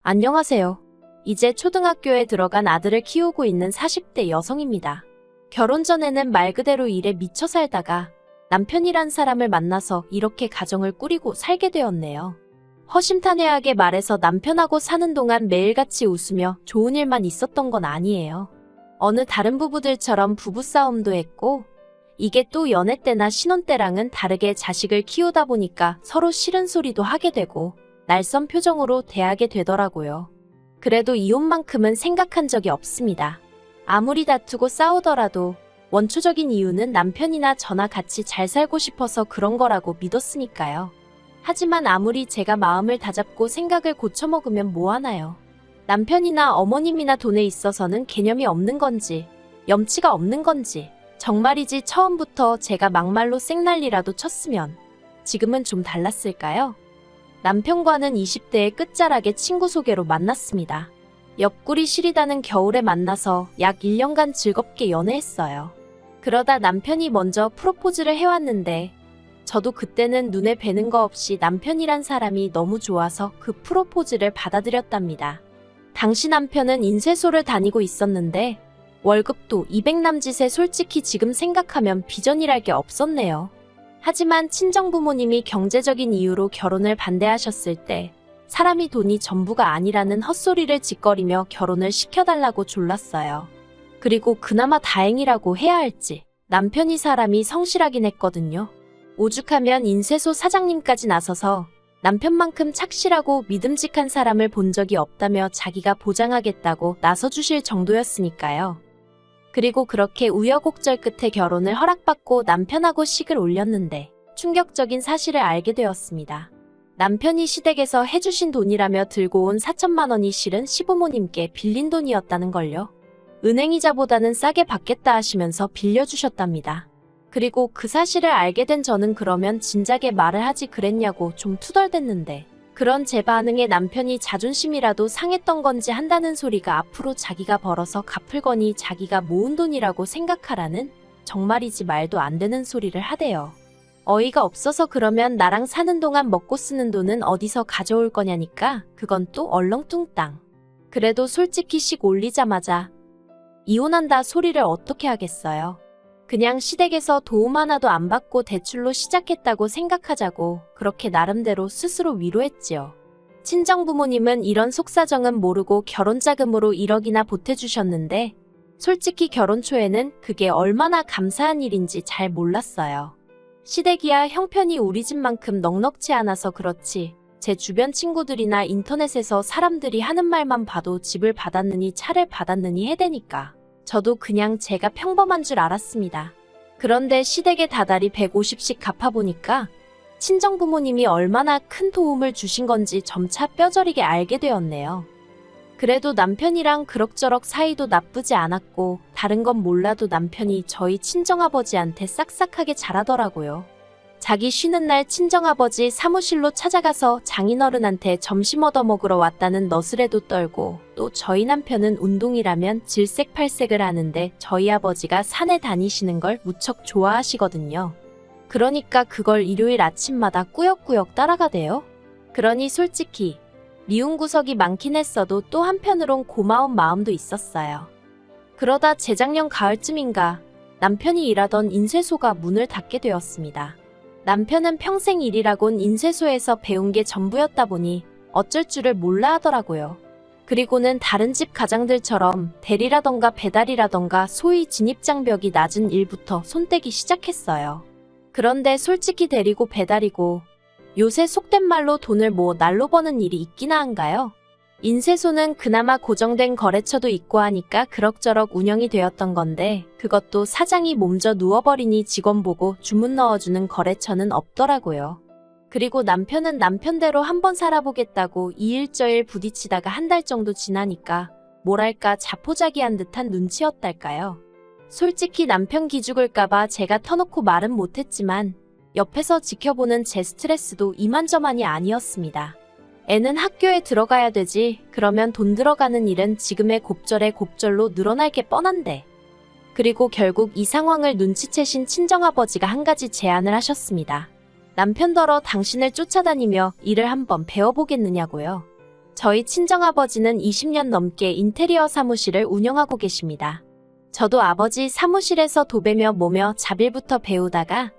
안녕하세요. 이제 초등학교에 들어간 아들을 키우고 있는 40대 여성입니다. 결혼 전에는 말 그대로 일에 미쳐 살다가 남편이란 사람을 만나서 이렇게 가정을 꾸리고 살게 되었네요. 허심탄회하게 말해서 남편하고 사는 동안 매일같이 웃으며 좋은 일만 있었던 건 아니에요. 어느 다른 부부들처럼 부부싸움도 했고, 이게 또 연애 때나 신혼 때랑은 다르게 자식을 키우다 보니까 서로 싫은 소리도 하게 되고 날선 표정으로 대하게 되더라고요. 그래도 이혼만큼은 생각한 적이 없습니다. 아무리 다투고 싸우더라도 원초적인 이유는 남편이나 저나 같이 잘 살고 싶어서 그런 거라고 믿었으니까요. 하지만 아무리 제가 마음을 다잡고 생각을 고쳐먹으면 뭐하나요? 남편이나 어머님이나 돈에 있어서는 개념이 없는 건지, 염치가 없는 건지, 정말이지 처음부터 제가 막말로 생난리라도 쳤으면 지금은 좀 달랐을까요? 남편과는 20대의 끝자락에 친구 소개로 만났습니다. 옆구리 시리다는 겨울에 만나서 약 1년간 즐겁게 연애했어요. 그러다 남편이 먼저 프로포즈를 해왔는데 저도 그때는 눈에 뵈는 거 없이 남편이란 사람이 너무 좋아서 그 프로포즈를 받아들였답니다. 당시 남편은 인쇄소를 다니고 있었는데 월급도 200남짓에 솔직히 지금 생각하면 비전이랄 게 없었네요. 하지만 친정부모님이 경제적인 이유로 결혼을 반대하셨을 때 사람이 돈이 전부가 아니라는 헛소리를 짓거리며 결혼을 시켜달라고 졸랐어요. 그리고 그나마 다행이라고 해야 할지 남편이 사람이 성실하긴 했거든요. 오죽하면 인쇄소 사장님까지 나서서 남편만큼 착실하고 믿음직한 사람을 본 적이 없다며 자기가 보장하겠다고 나서주실 정도였으니까요. 그리고 그렇게 우여곡절 끝에 결혼을 허락받고 남편하고 식을 올렸는데 충격적인 사실을 알게 되었습니다. 남편이 시댁에서 해주신 돈이라며 들고 온 4천만 원이 실은 시부모님께 빌린 돈이었다는 걸요. 은행이자보다는 싸게 받겠다 하시면서 빌려주셨답니다. 그리고 그 사실을 알게 된 저는 그러면 진작에 말을 하지 그랬냐고 좀 투덜댔는데 그런 제 반응에 남편이 자존심이라도 상했던 건지 한다는 소리가 앞으로 자기가 벌어서 갚을 거니 자기가 모은 돈이라고 생각하라는 정말이지 말도 안 되는 소리를 하대요. 어이가 없어서 그러면 나랑 사는 동안 먹고 쓰는 돈은 어디서 가져올 거냐니까 그건 또 얼렁뚱땅. 그래도 솔직히 식 올리자마자 이혼한다 소리를 어떻게 하겠어요. 그냥 시댁에서 도움 하나도 안 받고 대출로 시작했다고 생각하자고 그렇게 나름대로 스스로 위로했지요. 친정부모님은 이런 속사정은 모르고 결혼자금으로 1억이나 보태주셨는데 솔직히 결혼 초에는 그게 얼마나 감사한 일인지 잘 몰랐어요. 시댁이야 형편이 우리 집만큼 넉넉지 않아서 그렇지 제 주변 친구들이나 인터넷에서 사람들이 하는 말만 봐도 집을 받았느니 차를 받았느니 해대니까 저도 그냥 제가 평범한 줄 알았습니다. 그런데 시댁에 다달이 150씩 갚아보니까 친정부모님이 얼마나 큰 도움을 주신 건지 점차 뼈저리게 알게 되었네요. 그래도 남편이랑 그럭저럭 사이도 나쁘지 않았고 다른 건 몰라도 남편이 저희 친정아버지한테 싹싹하게 잘하더라고요. 자기 쉬는 날 친정아버지 사무실로 찾아가서 장인어른한테 점심 얻어먹으러 왔다는 너스레도 떨고 또 저희 남편은 운동이라면 질색팔색을 하는데 저희 아버지가 산에 다니시는 걸 무척 좋아하시거든요. 그러니까 그걸 일요일 아침마다 꾸역꾸역 따라가대요. 그러니 솔직히 미운 구석이 많긴 했어도 또 한편으론 고마운 마음도 있었어요. 그러다 재작년 가을쯤인가 남편이 일하던 인쇄소가 문을 닫게 되었습니다. 남편은 평생 일이라곤 인쇄소에서 배운 게 전부였다 보니 어쩔 줄을 몰라 하더라고요. 그리고는 다른 집 가장들처럼 대리라던가 배달이라던가 소위 진입장벽이 낮은 일부터 손떼기 시작했어요. 그런데 솔직히 대리고 배달이고 요새 속된 말로 돈을 뭐 날로 버는 일이 있기나 한가요? 인쇄소는 그나마 고정된 거래처도 있고 하니까 그럭저럭 운영이 되었던 건데 그것도 사장이 몸져 누워버리니 직원 보고 주문 넣어주는 거래처는 없더라고요. 그리고 남편은 남편대로 한번 살아보겠다고 이일저일 부딪히다가 한 달 정도 지나니까 뭐랄까 자포자기한 듯한 눈치였달까요. 솔직히 남편 기죽을까봐 제가 터놓고 말은 못했지만 옆에서 지켜보는 제 스트레스도 이만저만이 아니었습니다. 애는 학교에 들어가야 되지. 그러면 돈 들어가는 일은 지금의 곱절에 곱절로 늘어날 게 뻔한데. 그리고 결국 이 상황을 눈치채신 친정아버지가 한 가지 제안을 하셨습니다. 남편더러 당신을 쫓아다니며 일을 한번 배워보겠느냐고요. 저희 친정아버지는 20년 넘게 인테리어 사무실을 운영하고 계십니다. 저도 아버지 사무실에서 도배며 뭐며 자빌부터 배우다가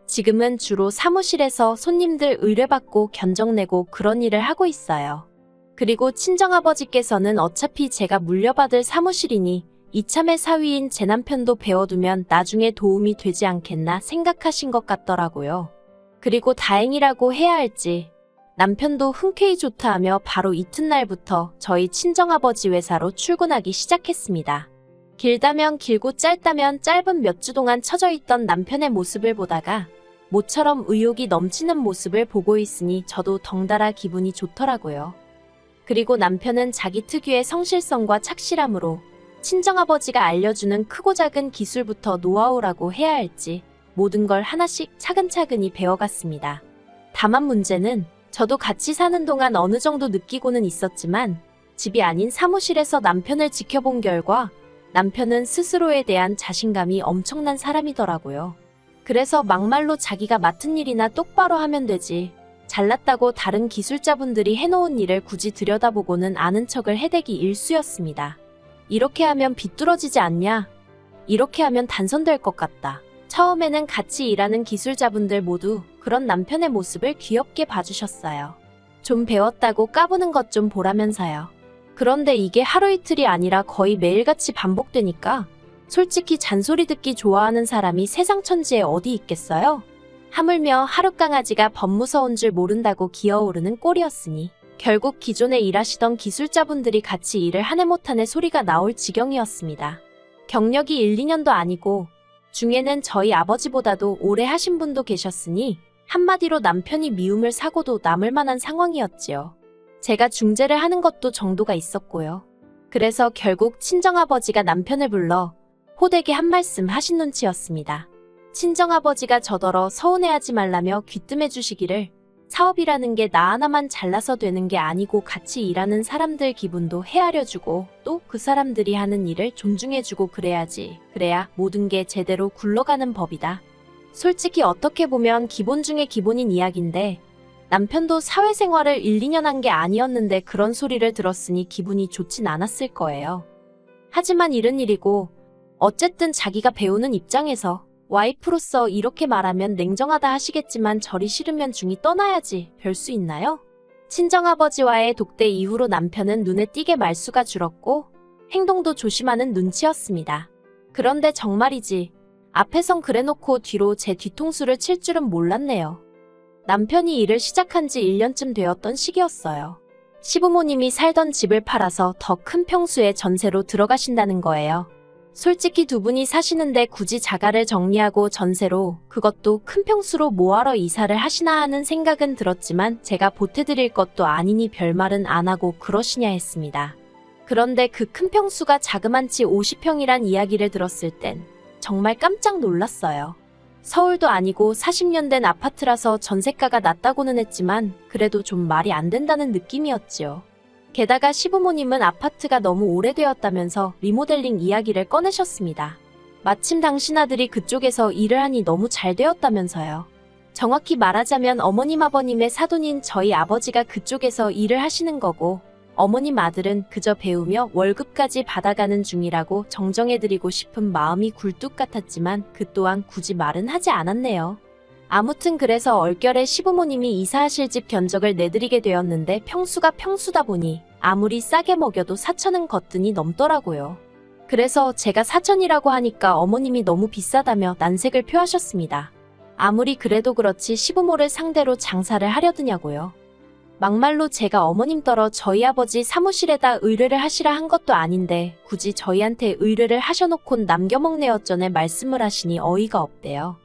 지금은 주로 사무실에서 손님들 의뢰받고 견적 내고 그런 일을 하고 있어요. 그리고 친정아버지께서는 어차피 제가 물려받을 사무실이니 이참에 사위인 제 남편도 배워두면 나중에 도움이 되지 않겠나 생각하신 것 같더라고요. 그리고 다행이라고 해야 할지 남편도 흔쾌히 좋다 하며 바로 이튿날부터 저희 친정아버지 회사로 출근하기 시작했습니다. 길다면 길고 짧다면 짧은 몇 주 동안 처져 있던 남편의 모습을 보다가 모처럼 의욕이 넘치는 모습을 보고 있으니 저도 덩달아 기분이 좋더라고요. 그리고 남편은 자기 특유의 성실성과 착실함으로 친정아버지가 알려주는 크고 작은 기술부터 노하우라고 해야 할지 모든 걸 하나씩 차근차근히 배워갔습니다. 다만 문제는 저도 같이 사는 동안 어느 정도 느끼고는 있었지만 집이 아닌 사무실에서 남편을 지켜본 결과 남편은 스스로에 대한 자신감이 엄청난 사람이더라고요. 그래서 막말로 자기가 맡은 일이나 똑바로 하면 되지. 잘났다고 다른 기술자분들이 해놓은 일을 굳이 들여다보고는 아는 척을 해대기 일쑤였습니다. 이렇게 하면 비뚤어지지 않냐? 이렇게 하면 단선될 것 같다. 처음에는 같이 일하는 기술자분들 모두 그런 남편의 모습을 귀엽게 봐주셨어요. 좀 배웠다고 까부는 것 좀 보라면서요. 그런데 이게 하루 이틀이 아니라 거의 매일같이 반복되니까 솔직히 잔소리 듣기 좋아하는 사람이 세상 천지에 어디 있겠어요? 하물며 하룻강아지가 법무서운 줄 모른다고 기어오르는 꼴이었으니 결국 기존에 일하시던 기술자분들이 같이 일을 한 해 못 한 해 소리가 나올 지경이었습니다. 경력이 1, 2년도 아니고 중에는 저희 아버지보다도 오래 하신 분도 계셨으니 한마디로 남편이 미움을 사고도 남을 만한 상황이었지요. 제가 중재를 하는 것도 정도가 있었고요. 그래서 결국 친정아버지가 남편을 불러 호되게 한 말씀 하신 눈치였습니다. 친정아버지가 저더러 서운해하지 말라며 귀뜸해 주시기를 사업이라는 게 나 하나만 잘나서 되는 게 아니고 같이 일하는 사람들 기분도 헤아려주고 또 그 사람들이 하는 일을 존중해주고 그래야지. 그래야 모든 게 제대로 굴러가는 법이다. 솔직히 어떻게 보면 기본 중에 기본인 이야기인데 남편도 사회생활을 1, 2년 한 게 아니었는데 그런 소리를 들었으니 기분이 좋진 않았을 거예요. 하지만 일은 일이고 어쨌든 자기가 배우는 입장에서 와이프로서 이렇게 말하면 냉정하다 하시겠지만 절이 싫으면 중이 떠나야지 별 수 있나요? 친정아버지와의 독대 이후로 남편은 눈에 띄게 말수가 줄었고 행동도 조심하는 눈치였습니다. 그런데 정말이지 앞에선 그래놓고 뒤로 제 뒤통수를 칠 줄은 몰랐네요. 남편이 일을 시작한 지 1년쯤 되었던 시기였어요. 시부모님이 살던 집을 팔아서 더 큰 평수의 전세로 들어가신다는 거예요. 솔직히 두 분이 사시는데 굳이 자가를 정리하고 전세로 그것도 큰 평수로 뭐하러 이사를 하시나 하는 생각은 들었지만 제가 보태드릴 것도 아니니 별말은 안 하고 그러시냐 했습니다. 그런데 그 큰 평수가 자그만치 50평이란 이야기를 들었을 땐 정말 깜짝 놀랐어요. 서울도 아니고 40년 된 아파트라서 전세가가 낮다고는 했지만 그래도 좀 말이 안 된다는 느낌이었지요. 게다가 시부모님은 아파트가 너무 오래되었다면서 리모델링 이야기를 꺼내셨습니다. 마침 당신 아들이 그쪽에서 일을 하니 너무 잘 되었다면서요. 정확히 말하자면 어머님 아버님의 사돈인 저희 아버지가 그쪽에서 일을 하시는 거고 어머님 아들은 그저 배우며 월급까지 받아가는 중이라고 정정해드리고 싶은 마음이 굴뚝 같았지만 그 또한 굳이 말은 하지 않았네요. 아무튼 그래서 얼결에 시부모님이 이사하실 집 견적을 내드리게 되었는데 평수가 평수다 보니 아무리 싸게 먹여도 4천은 거뜬히 넘더라고요. 그래서 제가 4천이라고 하니까 어머님이 너무 비싸다며 난색을 표하셨습니다. 아무리 그래도 그렇지 시부모를 상대로 장사를 하려드냐고요. 막말로 제가 어머님 떨어 저희 아버지 사무실에다 의뢰를 하시라 한 것도 아닌데 굳이 저희한테 의뢰를 하셔놓곤 남겨먹네 어쩌네 말씀을 하시니 어이가 없대요.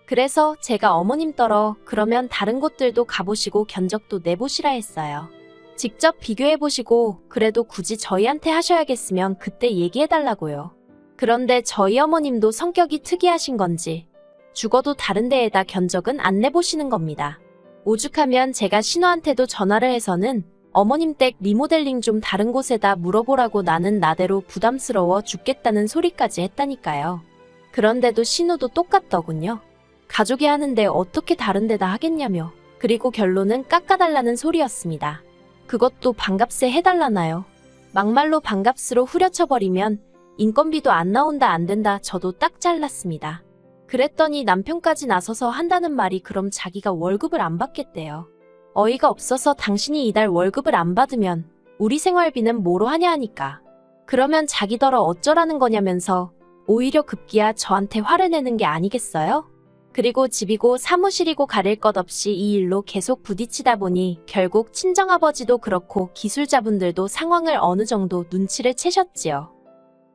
그래서 제가 어머님 떨어 그러면 다른 곳들도 가보시고 견적도 내보시라 했어요. 직접 비교해보시고 그래도 굳이 저희한테 하셔야겠으면 그때 얘기해달라고요. 그런데 저희 어머님도 성격이 특이하신 건지 죽어도 다른 데에다 견적은 안 내보시는 겁니다. 오죽하면 제가 신우한테도 전화를 해서는 어머님 댁 리모델링 좀 다른 곳에다 물어보라고 나는 나대로 부담스러워 죽겠다는 소리까지 했다니까요. 그런데도 신우도 똑같더군요. 가족이 하는데 어떻게 다른 데다 하겠냐며. 그리고 결론은 깎아달라는 소리였습니다. 그것도 반값에 해달라나요? 막말로 반값으로 후려쳐버리면 인건비도 안 나온다 안 된다 저도 딱 잘랐습니다. 그랬더니 남편까지 나서서 한다는 말이 그럼 자기가 월급을 안 받겠대요. 어이가 없어서 당신이 이달 월급을 안 받으면 우리 생활비는 뭐로 하냐 하니까 그러면 자기더러 어쩌라는 거냐면서 오히려 급기야 저한테 화를 내는 게 아니겠어요? 그리고 집이고 사무실이고 가릴 것 없이 이 일로 계속 부딪히다 보니 결국 친정아버지도 그렇고 기술자분들도 상황을 어느 정도 눈치를 채셨지요.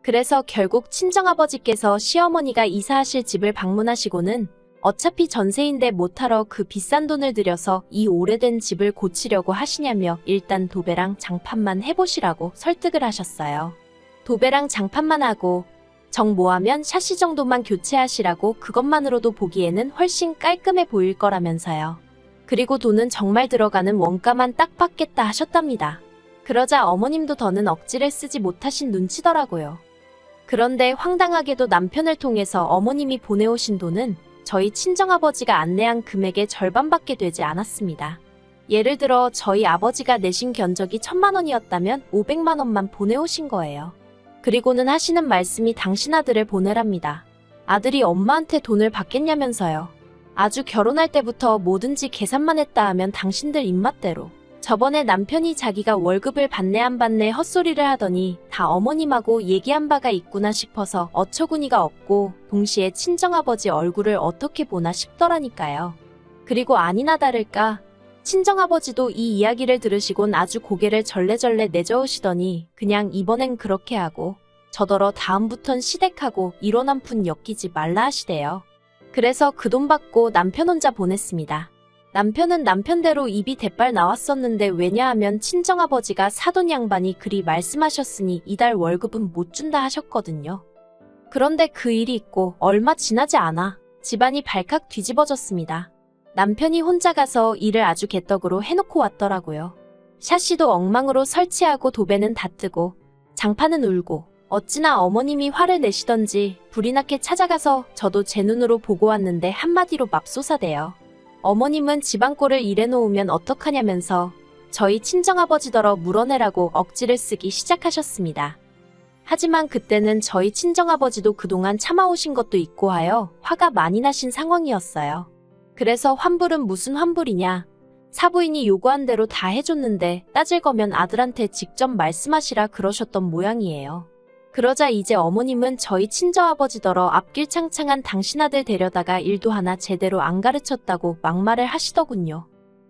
그래서 결국 친정아버지께서 시어머니가 이사하실 집을 방문하시고는 어차피 전세인데 못하러 그 비싼 돈을 들여서 이 오래된 집을 고치려고 하시냐며 일단 도배랑 장판만 해보시라고 설득을 하셨어요. 도배랑 장판만 하고 정 모하면 샤시 정도만 교체하시라고 그것만으로도 보기에는 훨씬 깔끔해 보일 거라면서요. 그리고 돈은 정말 들어가는 원가만 딱 받겠다 하셨답니다. 그러자 어머님도 더는 억지를 쓰지 못하신 눈치더라고요. 그런데 황당하게도 남편을 통해서 어머님이 보내오신 돈은 저희 친정아버지가 안내한 금액의 절반밖에 되지 않았습니다. 예를 들어 저희 아버지가 내신 견적이 1,000만 원이었다면 500만 원만 보내오신 거예요. 그리고는 하시는 말씀이 당신 아들을 보내랍니다. 아들이 엄마한테 돈을 받겠냐면서요. 아주 결혼할 때부터 뭐든지 계산만 했다 하면 당신들 입맛대로. 저번에 남편이 자기가 월급을 받네 안 받네 헛소리를 하더니 다 어머님하고 얘기한 바가 있구나 싶어서 어처구니가 없고 동시에 친정아버지 얼굴을 어떻게 보나 싶더라니까요. 그리고 아니나 다를까 친정아버지도 이 이야기를 들으시곤 아주 고개를 절레절레 내저으시더니 그냥 이번엔 그렇게 하고 저더러 다음부턴 시댁하고 이론 한 푼 엮이지 말라 하시대요. 그래서 그 돈 받고 남편 혼자 보냈습니다. 남편은 남편대로 입이 대빨 나왔었는데 왜냐하면 친정아버지가 사돈 양반이 그리 말씀하셨으니 이달 월급은 못 준다 하셨거든요. 그런데 그 일이 있고 얼마 지나지 않아 집안이 발칵 뒤집어졌습니다. 남편이 혼자 가서 일을 아주 개떡으로 해놓고 왔더라고요. 샤시도 엉망으로 설치하고 도배는 다 뜨고 장판은 울고 어찌나 어머님이 화를 내시던지 불이 나게 찾아가서 저도 제 눈으로 보고 왔는데 한마디로 맙소사대요. 어머님은 집안 꼴을 이래놓으면 어떡하냐면서 저희 친정아버지더러 물어내라고 억지를 쓰기 시작하셨습니다. 하지만 그때는 저희 친정아버지도 그동안 참아오신 것도 있고 하여 화가 많이 나신 상황이었어요. 그래서 환불은 무슨 환불이냐. 사부인이 요구한 대로 다 해줬는데 따질 거면 아들한테 직접 말씀하시라 그러셨던 모양이에요. 그러자 이제 어머님은 저희 친정아버지더러 앞길 창창한 당신 아들 데려다가 일도 하나 제대로 안 가르쳤다고 막말을 하시더군요.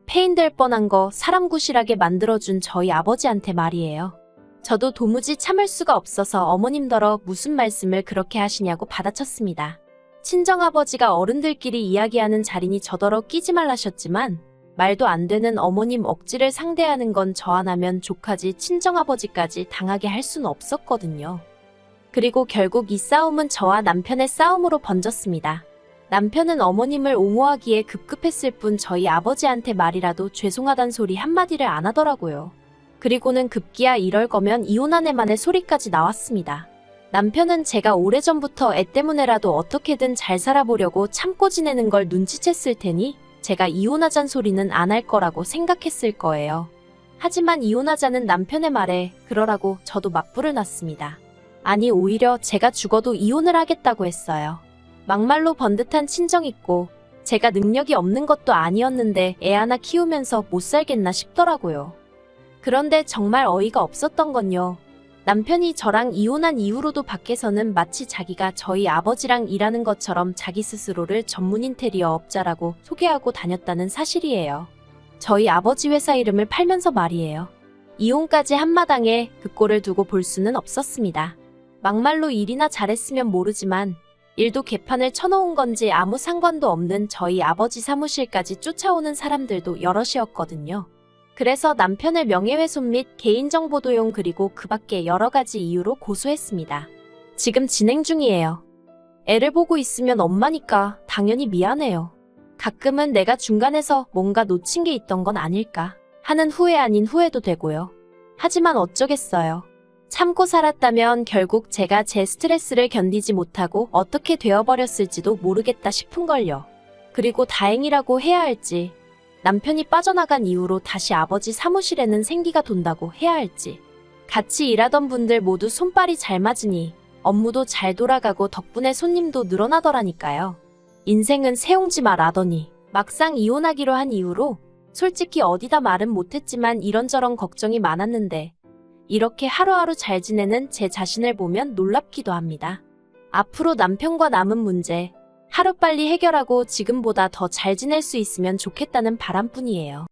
폐인될 뻔한 거 사람 구실하게 만들어준 저희 아버지한테 말이에요. 저도 도무지 참을 수가 없어서 어머님더러 무슨 말씀을 그렇게 하시냐고 받아쳤습니다. 친정아버지가 어른들끼리 이야기하는 자리니 저더러 끼지 말라셨지만 말도 안 되는 어머님 억지를 상대하는 건 저 하나면 족하지 친정아버지까지 당하게 할 수는 없었거든요. 그리고 결국 이 싸움은 저와 남편의 싸움으로 번졌습니다. 남편은 어머님을 옹호하기에 급급했을 뿐 저희 아버지한테 말이라도 죄송하단 소리 한마디를 안 하더라고요. 그리고는 급기야 이럴 거면 이혼하네만의 소리까지 나왔습니다. 남편은 제가 오래전부터 애 때문에라도 어떻게든 잘 살아보려고 참고 지내는 걸 눈치챘을 테니 제가 이혼하잔 소리는 안 할 거라고 생각했을 거예요. 하지만 이혼하자는 남편의 말에 그러라고 저도 맞불을 놨습니다. 아니 오히려 제가 죽어도 이혼을 하겠다고 했어요. 막말로 번듯한 친정 있고 제가 능력이 없는 것도 아니었는데 애 하나 키우면서 못 살겠나 싶더라고요. 그런데 정말 어이가 없었던 건요. 남편이 저랑 이혼한 이후로도 밖에서는 마치 자기가 저희 아버지랑 일하는 것처럼 자기 스스로를 전문 인테리어 업자라고 소개하고 다녔다는 사실이에요. 저희 아버지 회사 이름을 팔면서 말이에요. 이혼까지 한마당에 그 꼴을 두고 볼 수는 없었습니다. 막말로 일이나 잘했으면 모르지만 일도 개판을 쳐놓은 건지 아무 상관도 없는 저희 아버지 사무실까지 쫓아오는 사람들도 여럿이었거든요. 그래서 남편을 명예훼손 및 개인정보 도용 그리고 그 밖에 여러 가지 이유로 고소했습니다. 지금 진행 중이에요. 애를 보고 있으면 엄마니까 당연히 미안해요. 가끔은 내가 중간에서 뭔가 놓친 게 있던 건 아닐까 하는 후회 아닌 후회도 되고요. 하지만 어쩌겠어요. 참고 살았다면 결국 제가 제 스트레스를 견디지 못하고 어떻게 되어버렸을지도 모르겠다 싶은걸요. 그리고 다행이라고 해야 할지 남편이 빠져나간 이후로 다시 아버지 사무실에는 생기가 돈다고 해야 할지. 같이 일하던 분들 모두 손발이 잘 맞으니 업무도 잘 돌아가고 덕분에 손님도 늘어나더라니까요. 인생은 새옹지마라더니 막상 이혼하기로 한 이후로 솔직히 어디다 말은 못했지만 이런저런 걱정이 많았는데 이렇게 하루하루 잘 지내는 제 자신을 보면 놀랍기도 합니다. 앞으로 남편과 남은 문제 하루빨리 해결하고 지금보다 더 잘 지낼 수 있으면 좋겠다는 바람뿐이에요.